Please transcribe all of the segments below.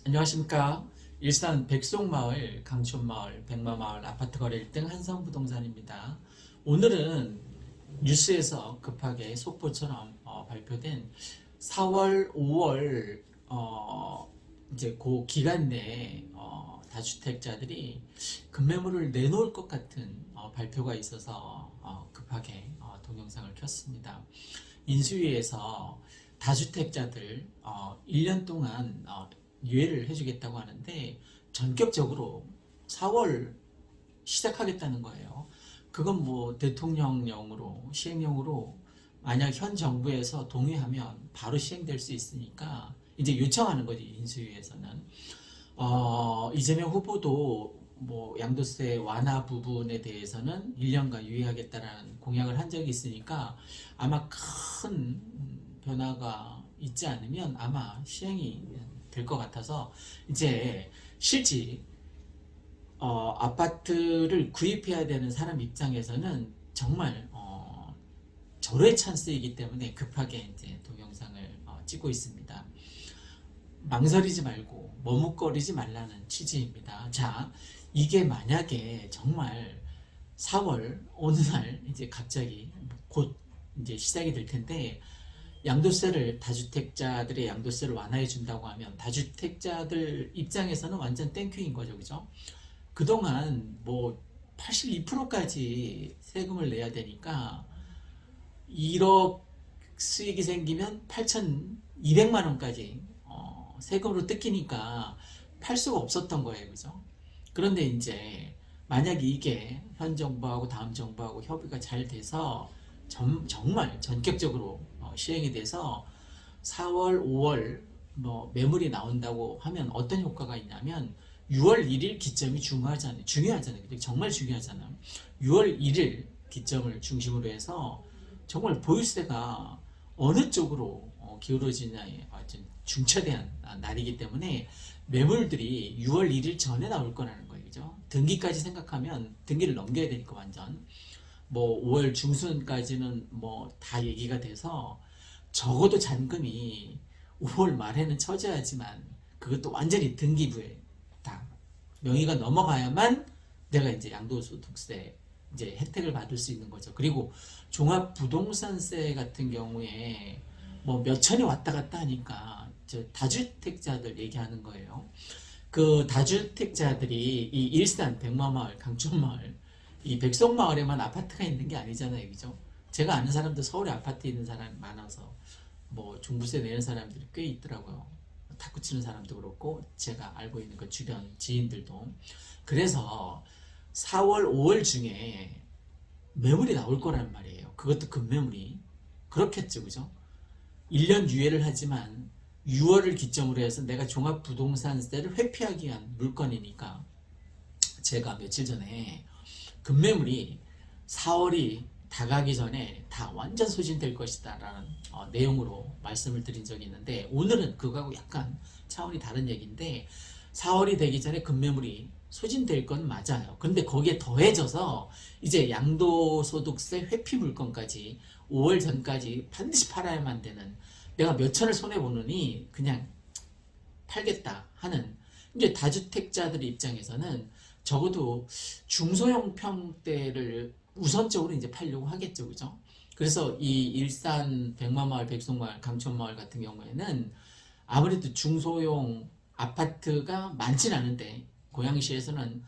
안녕하십니까. 일산 백송마을, 강촌마을, 백마마을 아파트 거래 1등 한성부동산입니다. 오늘은 뉴스에서 급하게 속보처럼 발표된 4월, 5월 이제 그 기간 내에 다주택자들이 급매물을 내놓을 것 같은 발표가 있어서 급하게 동영상을 켰습니다. 인수위에서 다주택자들 1년 동안 유예를 해주겠다고 하는데 전격적으로 4월 시작하겠다는 거예요. 그건 뭐 대통령령으로 시행령으로 만약 현 정부에서 동의하면 바로 시행될 수 있으니까 이제 요청하는 거지. 인수위에서는 이재명 후보도 뭐 양도세 완화 부분에 대해서는 1년간 유예하겠다라는 공약을 한 적이 있으니까 아마 큰 변화가 있지 않으면 아마 시행이 될 것 같아서 이제 실제 아파트를 구입해야 되는 사람 입장에서는 정말 절호의 찬스이기 때문에 급하게 이제 동영상을 찍고 있습니다. 망설이지 말고 머뭇거리지 말라는 취지입니다. 자, 이게 만약에 정말 4월 어느 날 이제 갑자기 곧 이제 시작이 될 텐데 양도세를 다주택자들의 양도세를 완화해 준다고 하면 다주택자들 입장에서는 완전 땡큐인 거죠. 그죠? 그동안 뭐 82%까지 세금을 내야 되니까 1억 수익이 생기면 8,200만 원까지 세금으로 뜯기니까 팔 수가 없었던 거예요. 그죠? 그런데 이제 만약에 이게 현 정부하고 다음 정부하고 협의가 잘 돼서 정말 전격적으로 시행이 돼서 4월, 5월 뭐 매물이 나온다고 하면 어떤 효과가 있냐면 6월 1일 기점이 중요하잖아요. 정말 중요하잖아요. 6월 1일 기점을 중심으로 해서 정말 보유세가 어느 쪽으로 기울어지냐에 아주 중차대한 날이기 때문에 매물들이 6월 1일 전에 나올 거라는 거예요. 그죠? 등기까지 생각하면 등기를 넘겨야 되니까 완전 뭐 5월 중순까지는 뭐 다 얘기가 돼서 적어도 잔금이 5월 말에는 쳐져야지만 그것도 완전히 등기부에 다 명의가 넘어가야만 내가 이제 양도소득세 이제 혜택을 받을 수 있는 거죠. 그리고 종합부동산세 같은 경우에 뭐 몇천이 왔다 갔다 하니까 저 다주택자들 얘기하는 거예요. 그 다주택자들이 이 일산 백마마을, 강촌마을 이 백성마을에만 아파트가 있는 게 아니잖아요. 그죠? 제가 아는 사람도 서울에 아파트 있는 사람이 많아서 뭐 종부세 내는 사람들이 꽤 있더라고요. 탁구 치는 사람도 그렇고 제가 알고 있는 그 주변 지인들도. 그래서 4월, 5월 중에 매물이 나올 거란 말이에요. 그것도 급매물이. 그렇겠죠. 그죠? 1년 유예를 하지만 6월을 기점으로 해서 내가 종합부동산세를 회피하기 위한 물건이니까 제가 며칠 전에 급매물이 4월이 다가기 전에 다 완전 소진될 것이다 라는 내용으로 말씀을 드린 적이 있는데 오늘은 그거하고 약간 차원이 다른 얘기인데 4월이 되기 전에 급매물이 소진될 건 맞아요. 근데 거기에 더해져서 이제 양도소득세 회피 물건까지 5월 전까지 반드시 팔아야만 되는 내가 몇 천을 손해보느니 그냥 팔겠다 하는 이제 다주택자들 입장에서는 적어도 중소형 평대를 우선적으로 이제 팔려고 하겠죠. 그죠? 그래서 이 일산 백마마을, 백송마을, 강촌마을 같은 경우에는 아무래도 중소형 아파트가 많진 않은데 고양시에서는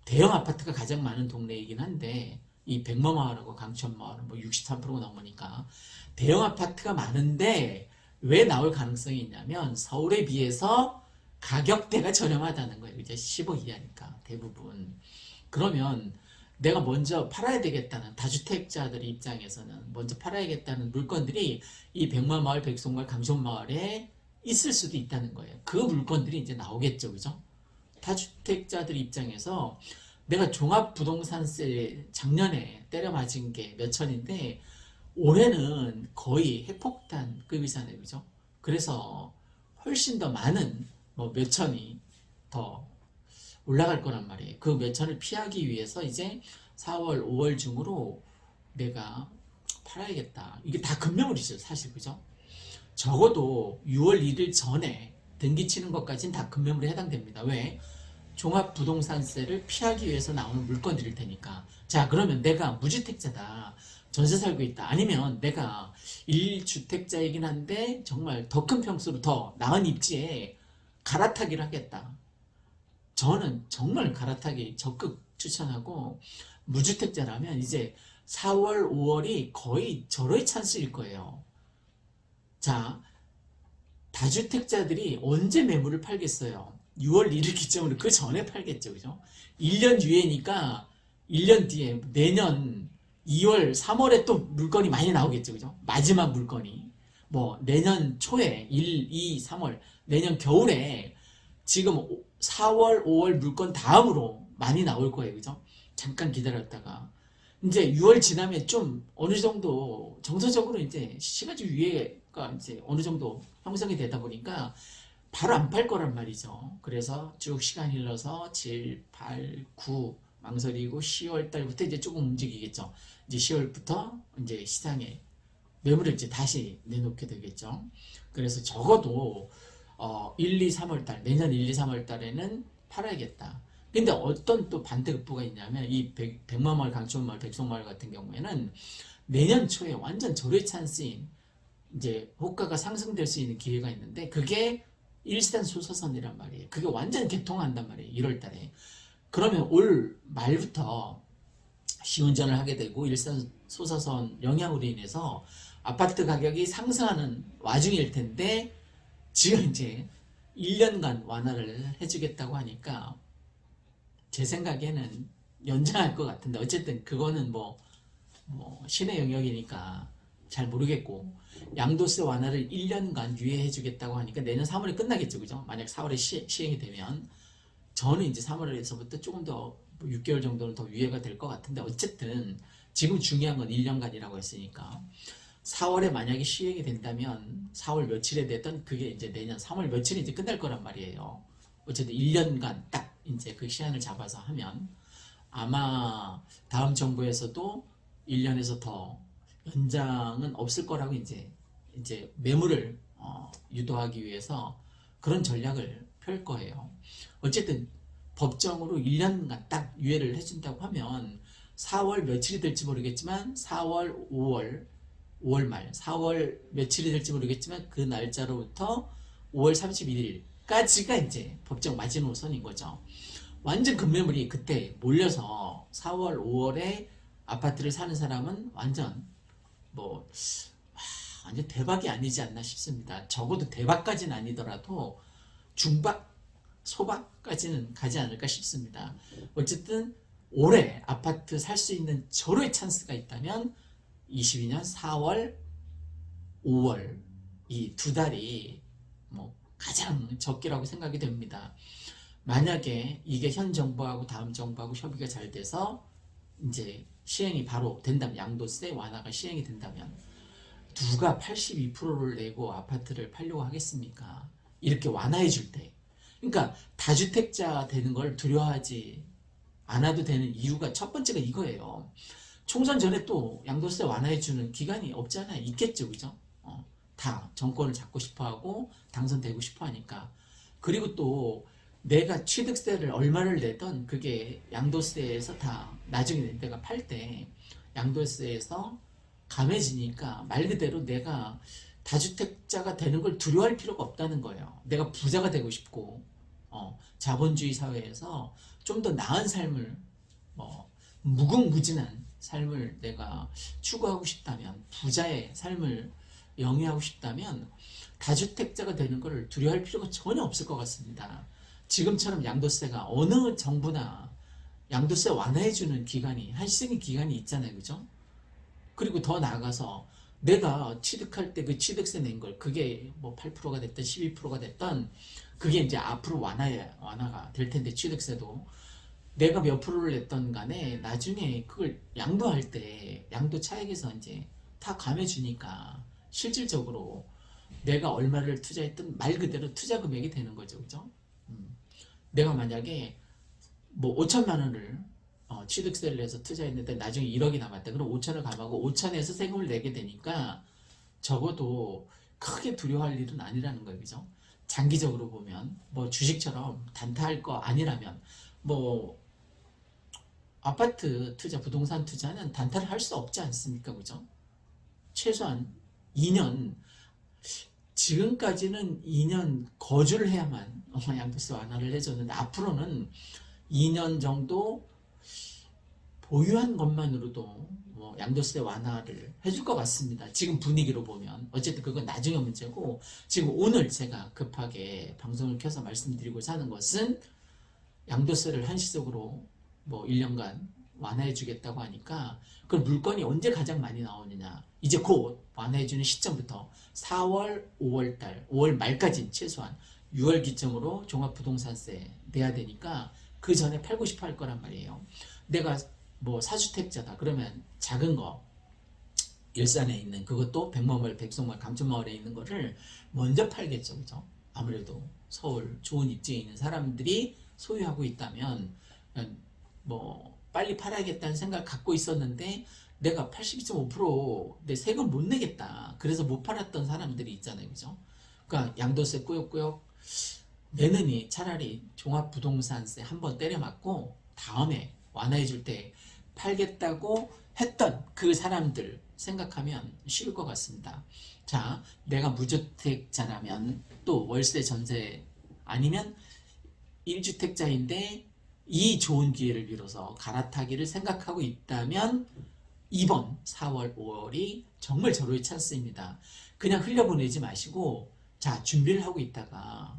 대형 아파트가 가장 많은 동네이긴 한데 이 백마마을하고 강촌마을은 뭐 63%가 넘으니까 대형 아파트가 많은데 왜 나올 가능성이 있냐면 서울에 비해서 가격대가 저렴하다는 거예요. 이제 10억 이하니까 대부분. 그러면 내가 먼저 팔아야 되겠다는 다주택자들 입장에서는 먼저 팔아야겠다는 물건들이 이 백마마을, 백송마을, 강촌마을에 있을 수도 있다는 거예요. 그 물건들이 이제 나오겠죠. 그죠? 다주택자들 입장에서 내가 종합부동산세 작년에 때려 맞은 게 몇 천인데 올해는 거의 핵폭탄급이잖아요. 그죠? 그래서 훨씬 더 많은 뭐 몇 천이 더 올라갈 거란 말이에요. 그 몇 천을 피하기 위해서 이제 4월, 5월 중으로 내가 팔아야겠다. 이게 다 급매물이죠, 사실. 그죠? 적어도 6월 1일 전에 등기 치는 것까지는 다 급매물에 해당됩니다. 왜? 종합부동산세를 피하기 위해서 나오는 물건들일 테니까. 자, 그러면 내가 무주택자다. 전세 살고 있다. 아니면 내가 1주택자이긴 한데 정말 더 큰 평수로 더 나은 입지에 갈아타기를 하겠다. 저는 정말 갈아타기 적극 추천하고, 무주택자라면 이제 4월, 5월이 거의 절호의 찬스일 거예요. 자, 다주택자들이 언제 매물을 팔겠어요? 6월 1일 기점으로 그 전에 팔겠죠. 그죠? 1년 뒤에니까 1년 뒤에 내년 2월, 3월에 또 물건이 많이 나오겠죠. 그죠? 마지막 물건이. 뭐 내년 초에 1, 2, 3월, 내년 겨울에 지금 4월, 5월 물건 다음으로 많이 나올 거예요. 그죠? 잠깐 기다렸다가 이제 6월 지나면 좀 어느 정도 정서적으로 이제 시가지 유예가 이제 어느 정도 형성이 되다 보니까 바로 안 팔 거란 말이죠. 그래서 쭉 시간 흘러서 7, 8, 9 망설이고 10월 달부터 이제 조금 움직이겠죠. 이제 10월부터 이제 시장에 매물을 이제 다시 내놓게 되겠죠. 그래서 적어도 1, 2, 3월 달, 내년 1, 2, 3월 달에는 팔아야겠다. 근데 어떤 또 반대급부가 있냐면 이 백마마을, 강촌마을, 백송마을 같은 경우에는 내년 초에 완전 절호의 찬스인 이제 호가가 상승될 수 있는 기회가 있는데 그게 일산 소사선이란 말이에요. 그게 완전 개통한단 말이에요. 1월 달에. 그러면 올 말부터 시운전을 하게 되고 일산 소사선 영향으로 인해서 아파트 가격이 상승하는 와중일 텐데 지금 이제 1년간 완화를 해주겠다고 하니까 제 생각에는 연장할 것 같은데 어쨌든 그거는 뭐 신의 영역이니까 잘 모르겠고 양도세 완화를 1년간 유예해 주겠다고 하니까 내년 3월에 끝나겠죠. 그죠? 만약 4월에 시행이 되면 저는 이제 3월에서부터 조금 더 6개월 정도는 더 유예가 될 것 같은데 어쨌든 지금 중요한 건 1년간이라고 했으니까 4월에 만약에 시행이 된다면 4월 며칠에 됐던 그게 이제 내년 3월 며칠에 이제 끝날 거란 말이에요. 어쨌든 1년간 딱 이제 그 시한을 잡아서 하면 아마 다음 정부에서도 1년에서 더 연장은 없을 거라고 이제 매물을 유도하기 위해서 그런 전략을 펼 거예요. 어쨌든 법정으로 1년간 딱 유예를 해준다고 하면 4월 며칠이 될지 모르겠지만 4월, 5월 말, 4월 며칠이 될지 모르겠지만 그 날짜로부터 5월 31일까지가 이제 법정 마지노선인 거죠. 완전 급매물이 그때 몰려서 4월, 5월에 아파트를 사는 사람은 완전 완전 대박이 아니지 않나 싶습니다. 적어도 대박까지는 아니더라도 중박, 소박까지는 가지 않을까 싶습니다. 어쨌든 올해 아파트 살 수 있는 절호의 찬스가 있다면 22년 4월, 5월 이 두 달이 가장 적기라고 생각이 됩니다. 만약에 이게 현 정부하고 다음 정부하고 협의가 잘 돼서 이제 시행이 바로 된다면 양도세 완화가 시행이 된다면 누가 82%를 내고 아파트를 팔려고 하겠습니까? 이렇게 완화해 줄 때. 그러니까 다주택자 되는 걸 두려워하지 않아도 되는 이유가 첫 번째가 이거예요. 총선 전에 또 양도세 완화해 주는 기간이 없잖아요. 있겠죠. 그죠? 다 정권을 잡고 싶어 하고 당선되고 싶어 하니까. 그리고 또 내가 취득세를 얼마를 내던 그게 양도세에서 다 나중에 내가 팔 때 양도세에서 감해지니까 말 그대로 내가 다주택자가 되는 걸 두려워할 필요가 없다는 거예요. 내가 부자가 되고 싶고 자본주의 사회에서 좀 더 나은 삶을 무궁무진한 삶을 내가 추구하고 싶다면 부자의 삶을 영위하고 싶다면 다주택자가 되는 걸 두려워할 필요가 전혀 없을 것 같습니다. 지금처럼 양도세가 어느 정부나 양도세 완화해주는 기간이 한시적인 기간이 있잖아요. 그죠? 그리고 더 나아가서 내가 취득할 때 그 취득세 낸 걸 그게 8%가 됐든 12%가 됐든 그게 이제 앞으로 완화가 될 텐데 취득세도 내가 몇 프로를 냈던 간에 나중에 그걸 양도할 때 양도 차익에서 이제 다 감해주니까 실질적으로 내가 얼마를 투자했든 말 그대로 투자 금액이 되는 거죠. 그죠? 내가 만약에 5천만 원을 취득세를 내서 투자했는데 나중에 1억이 남았다. 그럼 5천을 감하고 5천에서 세금을 내게 되니까 적어도 크게 두려워할 일은 아니라는 거예요. 그죠? 장기적으로 보면 뭐 주식처럼 단타할 거 아니라면 뭐 아파트 투자, 부동산 투자는 단타를 할 수 없지 않습니까? 그죠? 최소한 2년, 지금까지는 2년 거주를 해야만 양도세 완화를 해줬는데 앞으로는 2년 정도 보유한 것만으로도 뭐 양도세 완화를 해줄 것 같습니다. 지금 분위기로 보면. 어쨌든 그건 나중에 문제고, 지금 오늘 제가 급하게 방송을 켜서 말씀드리고자 하는 것은 양도세를 한시적으로 뭐 1년간 완화해 주겠다고 하니까, 그럼 물건이 언제 가장 많이 나오느냐, 이제 곧 완화해 주는 시점부터 4월 5월달 5월 말까지 최소한 6월 기점으로 종합부동산세 내야 되니까 그 전에 팔고 싶어 할 거란 말이에요. 내가 뭐 사주택자다 그러면 작은 거 일산에 있는 그것도 백마을, 백송마을, 감천마을에 있는 거를 먼저 팔겠죠. 그죠? 아무래도 서울 좋은 입지에 있는 사람들이 소유하고 있다면 뭐 빨리 팔아야겠다는 생각을 갖고 있었는데 내가 82.5% 내 세금 못 내겠다. 그래서 못 팔았던 사람들이 있잖아요. 그죠? 그러니까 양도세 꾸역꾸역 내느니 차라리 종합부동산세 한번 때려 맞고 다음에 완화해 줄 때 팔겠다고 했던 그 사람들 생각하면 쉬울 것 같습니다. 자, 내가 무주택자라면 또 월세 전세 아니면 1주택자인데 이 좋은 기회를 빌어서 갈아타기를 생각하고 있다면 이번 4월, 5월이 정말 절호의 찬스입니다. 그냥 흘려보내지 마시고, 자, 준비를 하고 있다가,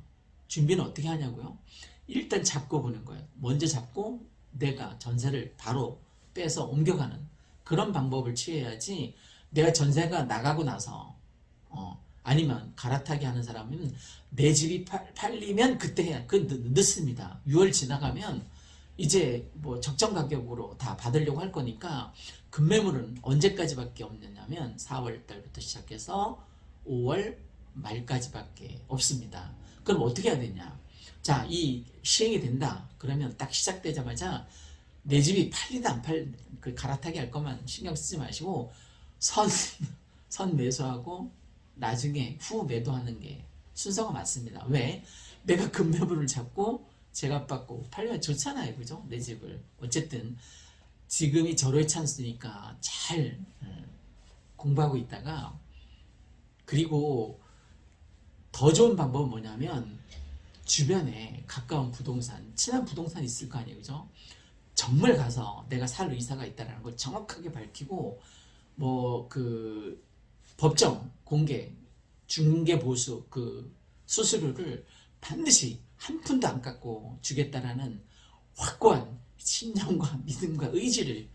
준비는 어떻게 하냐고요? 일단 잡고 보는 거예요. 먼저 잡고 내가 전세를 바로 빼서 옮겨가는 그런 방법을 취해야지, 내가 전세가 나가고 나서 아니면 갈아타기 하는 사람은 내 집이 팔리면 그때 해야, 그건 늦습니다. 6월 지나가면 이제 뭐 적정 가격으로 다 받으려고 할 거니까 급매물은 언제까지밖에 없느냐면 4월 달부터 시작해서 5월 말까지밖에 없습니다. 그럼 어떻게 해야 되냐? 자, 이 시행이 된다. 그러면 딱 시작되자마자 내 집이 팔리다 안 그 갈아타기 할 것만 신경 쓰지 마시고 선 매수하고 나중에 후 매도하는 게 순서가 맞습니다. 왜? 내가 급매물을 잡고 제값받고 팔면 좋잖아요. 그죠? 내 집을. 어쨌든 지금이 절호의 찬스니까 잘 공부하고 있다가, 그리고 더 좋은 방법은 뭐냐면 주변에 가까운 부동산, 친한 부동산 있을 거 아니에요. 그죠? 정말 가서 내가 살 의사가 있다는 걸 정확하게 밝히고 뭐 그 법정 공개 중개 보수 그 수수료를 반드시 한 푼도 안 깎고 주겠다라는 확고한 신념과 믿음과 의지를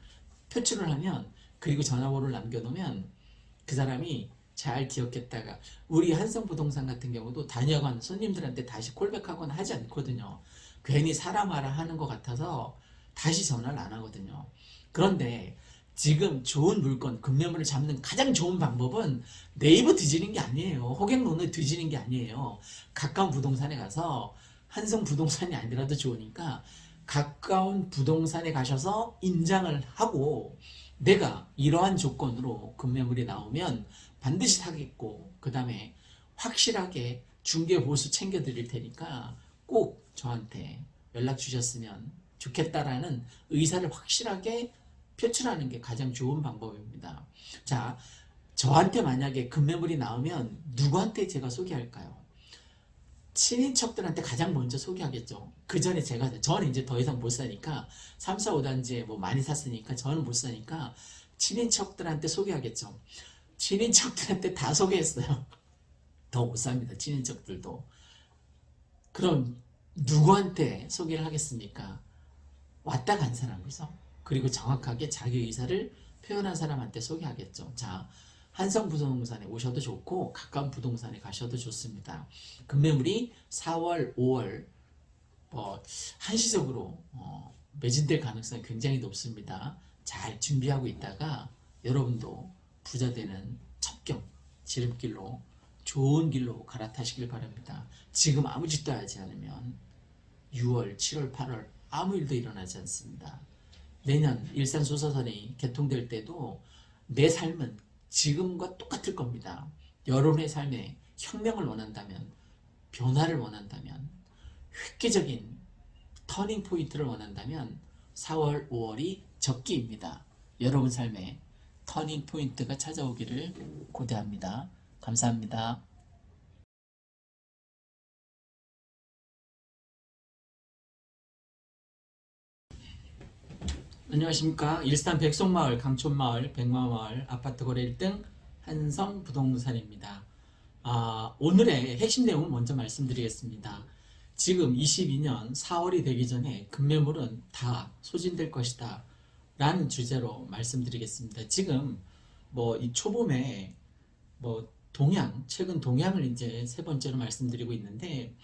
표출을 하면, 그리고 전화번호를 남겨놓으면 그 사람이 잘 기억했다가, 우리 한성부동산 같은 경우도 다녀간 손님들한테 다시 콜백하거나 하지 않거든요. 괜히 사람 알아 하는 것 같아서 다시 전화를 안 하거든요. 그런데 지금 좋은 물건, 급매물을 잡는 가장 좋은 방법은 네이버 뒤지는 게 아니에요. 호갱론을 뒤지는 게 아니에요. 가까운 부동산에 가서, 한성 부동산이 아니라도 좋으니까 가까운 부동산에 가셔서 인장을 하고, 내가 이러한 조건으로 급매물이 나오면 반드시 사겠고, 그 다음에 확실하게 중개 보수 챙겨 드릴 테니까 꼭 저한테 연락 주셨으면 좋겠다라는 의사를 확실하게 표출하는 게 가장 좋은 방법입니다. 자, 저한테 만약에 급매물이 나오면 누구한테 제가 소개할까요? 친인척들한테 가장 먼저 소개하겠죠. 그 전에 저는 이제 더 이상 못 사니까 3, 4, 5단지에 뭐 많이 샀으니까 저는 못 사니까 친인척들한테 소개하겠죠. 친인척들한테 다 소개했어요. 더 못 삽니다. 친인척들도. 그럼 누구한테 소개를 하겠습니까? 왔다 간 사람이죠. 그리고 정확하게 자기 의사를 표현한 사람한테 소개하겠죠. 자, 한성부동산에 오셔도 좋고 가까운 부동산에 가셔도 좋습니다. 급매물이 4월, 5월 한시적으로 매진될 가능성이 굉장히 높습니다. 잘 준비하고 있다가 여러분도 부자 되는 첩경, 지름길로 좋은 길로 갈아타시길 바랍니다. 지금 아무 짓도 하지 않으면 6월, 7월, 8월 아무 일도 일어나지 않습니다. 내년 일산 소사선이 개통될 때도 내 삶은 지금과 똑같을 겁니다. 여러분의 삶에 혁명을 원한다면 변화를 원한다면, 획기적인 터닝 포인트를 원한다면 4월, 5월이 적기입니다. 여러분 삶에 터닝 포인트가 찾아오기를 고대합니다. 감사합니다. 안녕하십니까. 일산 백송마을, 강촌마을, 백마마을 아파트 거래 1등 한성부동산입니다. 오늘의 핵심 내용을 먼저 말씀드리겠습니다. 지금 22년 4월이 되기 전에 급매물은 다 소진될 것이다 라는 주제로 말씀드리겠습니다. 지금 뭐 이 초봄에 뭐 최근 동향을 이제 세 번째로 말씀드리고 있는데,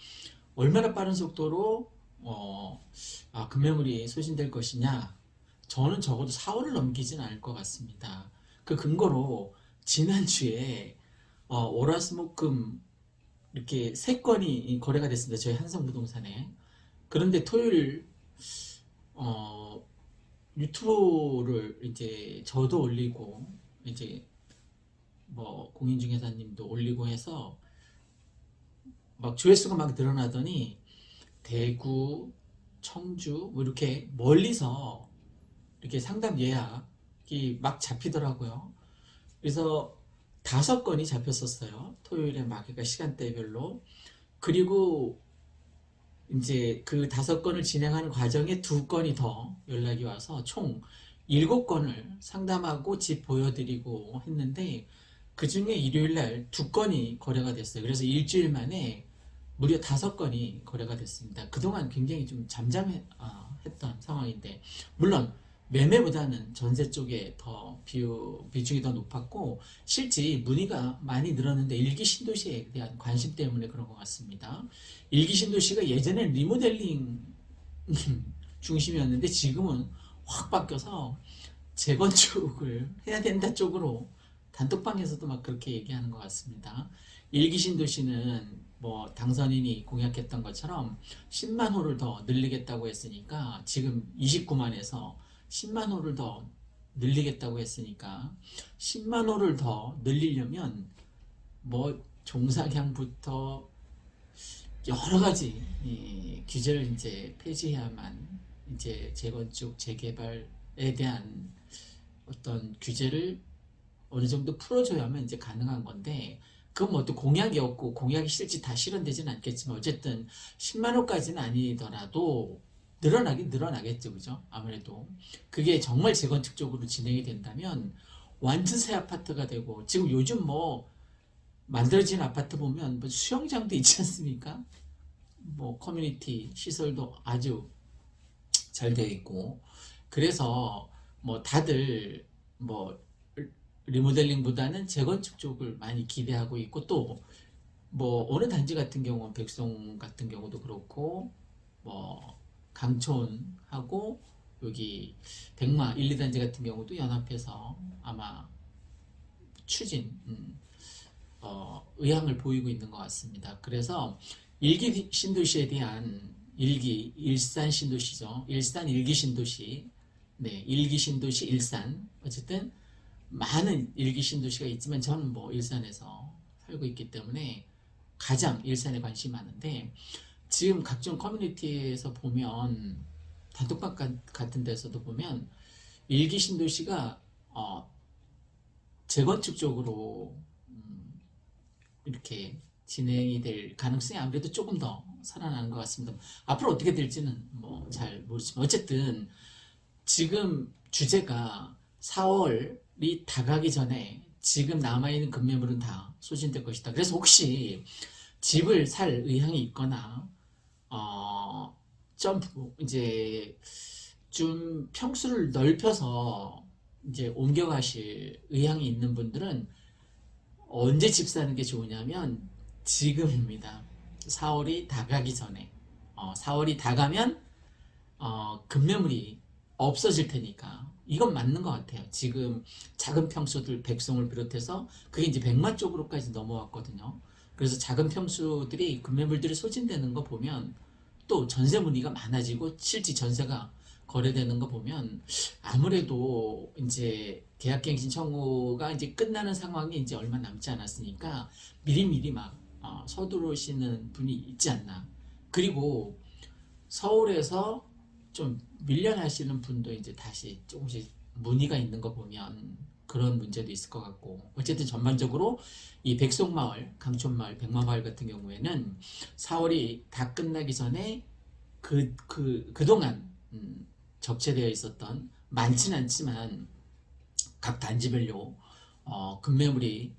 얼마나 빠른 속도로 급매물이 소진될 것이냐, 저는 적어도 4월을 넘기진 않을 것 같습니다. 그 근거로 지난주에 월화수목금 이렇게 세 건이 거래가 됐습니다. 저희 한성부동산에. 그런데 토요일 유튜브를 이제 저도 올리고 이제 뭐 공인중개사님도 올리고 해서 막 조회수가 막 늘어나더니 대구, 청주 뭐 이렇게 멀리서 이렇게 상담 예약이 막 잡히더라고요. 그래서 5건이 잡혔었어요. 토요일에 막, 그러니까 시간대별로. 그리고 이제 그 5건을 진행하는 과정에 2건이 더 연락이 와서 총 7건을 상담하고 집 보여드리고 했는데, 그 중에 일요일날 2건이 거래가 됐어요. 그래서 일주일 만에 무려 5건이 거래가 됐습니다. 그동안 굉장히 좀 잠잠했던 상황인데, 물론 매매보다는 전세 쪽에 더 비중이 더 높았고, 실제 문의가 많이 늘었는데 일기 신도시에 대한 관심 때문에 그런 것 같습니다. 일기 신도시가 예전엔 리모델링 중심이었는데 지금은 확 바뀌어서 재건축을 해야 된다 쪽으로 단톡방에서도 막 그렇게 얘기하는 것 같습니다. 일기 신도시는 뭐 당선인이 공약했던 것처럼 10만 호를 더 늘리겠다고 했으니까, 지금 29만에서 10만 호를 더 늘리겠다고 했으니까 10만 호를 더 늘리려면 뭐 종사량부터 여러 가지 규제를 이제 폐지해야만, 이제 재건축, 재개발에 대한 어떤 규제를 어느 정도 풀어줘야만 이제 가능한 건데, 그건 뭐 또 공약이었고 공약이 실제 다 실현되지는 않겠지만 어쨌든 10만 호까지는 아니더라도 늘어나긴 늘어나겠죠, 그죠? 아무래도 그게 정말 재건축적으로 진행이 된다면 완전 새 아파트가 되고, 지금 요즘 뭐 만들어진 아파트 보면 뭐 수영장도 있지 않습니까? 뭐 커뮤니티 시설도 아주 잘 되어 있고, 그래서 뭐 다들 뭐 리모델링보다는 재건축 쪽을 많이 기대하고 있고, 또 뭐 어느 단지 같은 경우는 백송 같은 경우도 그렇고, 뭐 강촌하고 여기 백마 1, 2단지 같은 경우도 연합해서 아마 추진 의향을 보이고 있는 것 같습니다. 그래서 일기 신도시에 대한 일산 신도시죠. 일산 일기 신도시, 네, 일기 신도시 일산. 어쨌든 많은 일기 신도시가 있지만 저는 뭐 일산에서 살고 있기 때문에 가장 일산에 관심이 많은데, 지금 각종 커뮤니티에서 보면, 단톡방 같은 데서도 보면 일기 신도시가 재건축 쪽으로 이렇게 진행이 될 가능성이 아무래도 조금 더 살아나는 것 같습니다. 앞으로 어떻게 될지는 뭐 잘 모르지만 어쨌든 지금 주제가 4월이 다가기 전에 지금 남아있는 급매물은 다 소진될 것이다. 그래서 혹시 집을 살 의향이 있거나 이제 좀 평수를 넓혀서 이제 옮겨가실 의향이 있는 분들은 언제 집 사는 게 좋으냐면 지금입니다. 4월이 다가기 전에. 4월이 다가면 급매물이 없어질 테니까 이건 맞는 것 같아요. 지금 작은 평수들 백송을 비롯해서 그게 이제 백마 쪽으로까지 넘어왔거든요. 그래서 작은 평수들이 급매물들이 소진되는 거 보면, 또 전세 문의가 많아지고 실제 전세가 거래되는 거 보면 아무래도 이제 계약갱신 청구가 이제 끝나는 상황이 이제 얼마 남지 않았으니까 미리미리 막 서두르시는 분이 있지 않나. 그리고 서울에서 좀 밀려나시는 분도 이제 다시 조금씩 문의가 있는 거 보면 그런 문제도 있을 것 같고, 어쨌든 전반적으로 이 백송마을, 강촌마을, 백마마을 같은 경우에는 4월이 다 끝나기 전에 그동안 적체되어 있었던, 많지는 않지만 각 단지별로 급매물이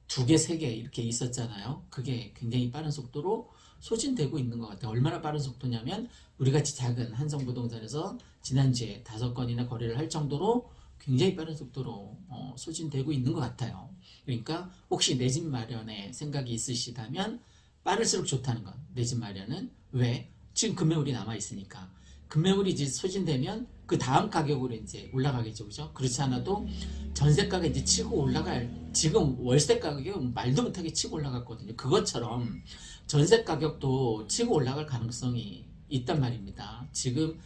2개, 3개 이렇게 있었잖아요. 그게 굉장히 빠른 속도로 소진되고 있는 것 같아요. 얼마나 빠른 속도냐면 우리같이 작은 한성부동산에서 지난주에 5건이나 거래를 할 정도로 굉장히 빠른 속도로 소진되고 있는 것 같아요. 그러니까 혹시 내 집 마련에 생각이 있으시다면 빠를수록 좋다는 것. 내 집 마련은 왜? 지금 급매물이 남아 있으니까. 급매물이 이제 소진되면 그 다음 가격으로 이제 올라가겠죠, 그죠? 그렇지 않아도 전세가가 이제 치고 올라갈, 지금 월세 가격이 말도 못하게 치고 올라갔거든요. 그것처럼 전세 가격도 치고 올라갈 가능성이 있단 말입니다. 지금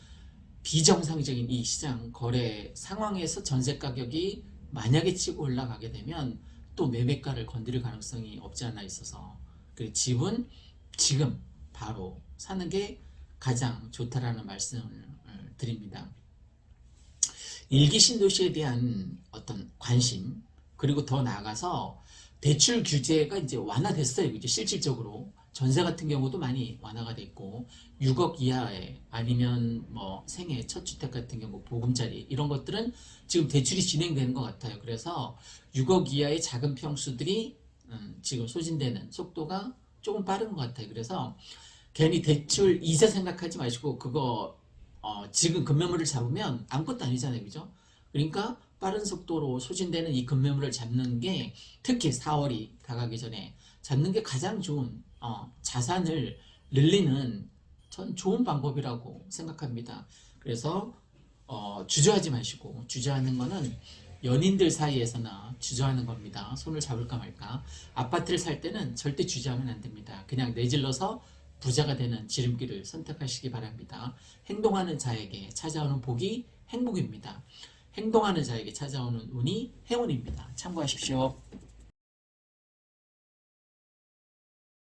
비정상적인 이 시장 거래 상황에서 전세 가격이 만약에 치고 올라가게 되면 또 매매가를 건드릴 가능성이 없지 않아 있어서, 그 집은 지금 바로 사는 게 가장 좋다라는 말씀을 드립니다. 일기 신도시에 대한 어떤 관심, 그리고 더 나아가서 대출 규제가 이제 완화됐어요. 이제 실질적으로 전세 같은 경우도 많이 완화가 됐고, 6억 이하의 아니면 뭐 생애 첫 주택 같은 경우 보금자리 이런 것들은 지금 대출이 진행되는 것 같아요. 그래서 6억 이하의 작은 평수들이 지금 소진되는 속도가 조금 빠른 것 같아요. 그래서 괜히 대출 이자 생각하지 마시고, 그거 지금 급매물을 잡으면 아무것도 아니잖아요, 그죠? 그러니까 빠른 속도로 소진되는 이 급매물을 잡는 게, 특히 4월이 다가기 전에 잡는 게 가장 좋은 자산을 늘리는 전 좋은 방법이라고 생각합니다. 그래서 주저하지 마시고, 주저하는 거는 연인들 사이에서나 주저하는 겁니다. 손을 잡을까 말까. 아파트를 살 때는 절대 주저하면 안 됩니다. 그냥 내질러서 부자가 되는 지름길을 선택하시기 바랍니다. 행동하는 자에게 찾아오는 복이 행복입니다. 행동하는 자에게 찾아오는 운이 행운입니다. 참고하십시오.